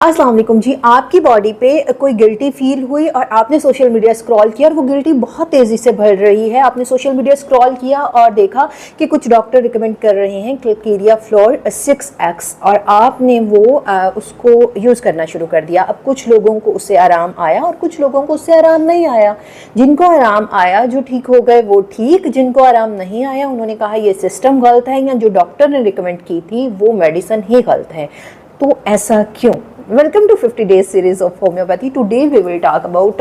अस्सलाम वालेकुम जी। आपकी बॉडी पे कोई गिल्टी फील हुई और आपने सोशल मीडिया स्क्रॉल किया और वो गिल्टी बहुत तेज़ी से बढ़ रही है। आपने सोशल मीडिया स्क्रॉल किया और देखा कि कुछ डॉक्टर रिकमेंड कर रहे हैं क्लिकेरिया फ्लोर 6x और आपने वो उसको यूज़ करना शुरू कर दिया। अब कुछ लोगों को उससे आराम आया और कुछ लोगों को उससे आराम नहीं आया। जिनको आराम आया, जो ठीक हो गए वो ठीक, जिनको आराम नहीं आया उन्होंने कहा ये सिस्टम गलत है या जो डॉक्टर ने रिकमेंड की थी वो मेडिसिन ही गलत है। तो ऐसा क्यों? Welcome to 50 days series of homeopathy. Today we will talk about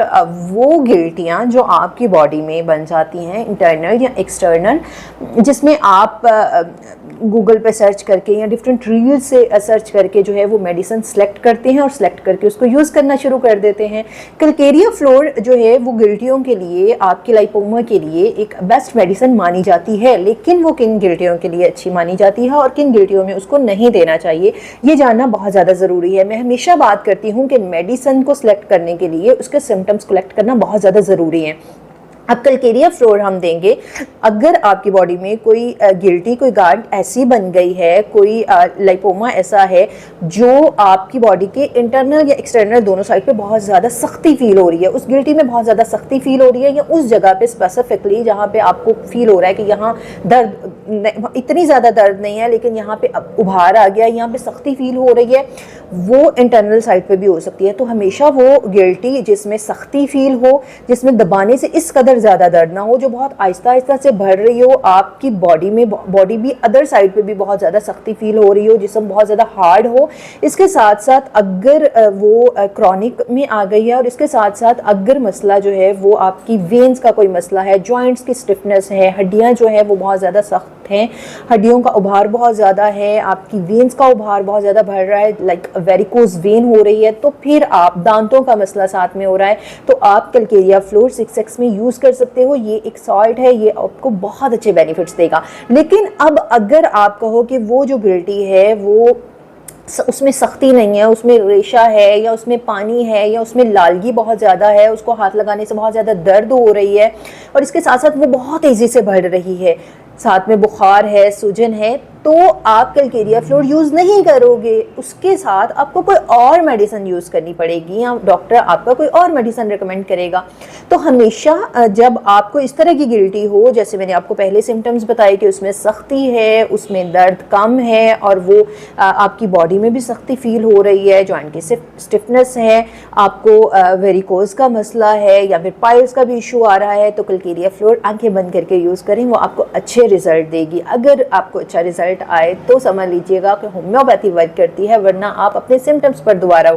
वो गिल्टियाँ जो आपकी बॉडी में बन जाती हैं, इंटरनल या एक्सटर्नल, जिसमें आप गूगल पे सर्च करके या डिफरेंट रील्स से सर्च करके जो है वो मेडिसिन सेलेक्ट करते हैं और सेलेक्ट करके उसको यूज़ करना शुरू कर देते हैं। क्लिकेरिया फ्लोर जो है वो गिल्टियों के लिए, आपके लाइपोमा के लिए एक बेस्ट मेडिसिन मानी जाती है, लेकिन वो किन गिल्टियों के लिए अच्छी मानी जाती है और किन गिल्टियों में उसको नहीं देना चाहिए, ये जानना बहुत ज़्यादा ज़रूरी है। मैं हमेशा बात करती हूँ कि मेडिसिन को सिलेक्ट करने के लिए उसके सिम्टम्स कलेक्ट करना बहुत ज़्यादा ज़रूरी है। अब क्लिकेरिया फ्लोर हम देंगे अगर आपकी बॉडी में कोई गिल्टी, कोई गांठ ऐसी बन गई है, कोई लाइपोमा ऐसा है जो आपकी बॉडी के इंटरनल या एक्सटर्नल दोनों साइड पे बहुत ज़्यादा सख्ती फील हो रही है, उस गिल्टी में बहुत ज़्यादा सख्ती फील हो रही है, या उस जगह पे स्पेसिफिकली जहाँ पे आपको फील हो रहा है कि यहाँ दर्द, इतनी ज़्यादा दर्द नहीं है लेकिन यहाँ पे उभार आ गया, यहाँ पे सख्ती फील हो रही है, वो इंटरनल साइड पे भी हो सकती है। तो हमेशा वो गिल्टी जिसमें सख्ती फील हो, जिसमें दबाने से इस कदर ज़्यादा दर्द ना हो, जो बहुत आहिस्ता आहिस्ता से बढ़ रही हो आपकी बॉडी में, बॉडी भी अदर साइड पे भी बहुत ज़्यादा सख्ती फील हो रही हो, जिस्म बहुत ज़्यादा हार्ड हो, इसके साथ साथ अगर वो क्रॉनिक में आ गई है और इसके साथ साथ अगर मसला जो है वो आपकी वेन्स का कोई मसला है, जॉइंट्स की स्टिफनेस है, हड्डियाँ जो है वो बहुत ज़्यादा सख्त हैं, हड्डियों का उभार बहुत ज़्यादा है, आपकी वेन्स का उभार बहुत ज़्यादा बढ़ रहा है, लाइक वेरिकोज वेन हो रही है, तो फिर आप दांतों का मसला साथ में हो रहा है, तो आप क्लिकेरिया फ्लोर 6x में यूज़ कर सकते हो। ये एक सॉल्ट है, ये आपको बहुत अच्छे बेनिफिट्स देगा। लेकिन अब अगर आप कहो कि वो जो गिल्टी है वो उसमें सख्ती नहीं है, उसमें रेशा है या उसमें पानी है या उसमें लालगी बहुत ज़्यादा है, उसको हाथ लगाने से बहुत ज़्यादा दर्द हो रही है और इसके साथ साथ वो बहुत तेज़ी से बढ़ रही है, साथ में बुखार है, सूजन है, तो आप क्लिकेरिया फ्लोर यूज़ नहीं करोगे। उसके साथ आपको कोई और मेडिसिन यूज़ करनी पड़ेगी या डॉक्टर आपका कोई और मेडिसिन रिकमेंड करेगा। तो हमेशा जब आपको इस तरह की गिल्टी हो, जैसे मैंने आपको पहले सिम्टम्स बताए कि उसमें सख्ती है, उसमें दर्द कम है और वो आपकी बॉडी में भी सख्ती फील हो रही है, जॉइंट की स्टिफनेस है, आपको वेरिकोज का मसला है या फिर पाइल्स का भी इशू आ रहा है, तो क्लिकेरिया फ्लोर आंखें बंद करके यूज़ करें, वो आपको अच्छे रिजल्ट देगी। अगर आपको अच्छा रिजल्ट आए तो समझ लीजिएगा कि होम्योपैथी वर्क करती है, वरना आप अपने सिम्टम्स पर दोबारा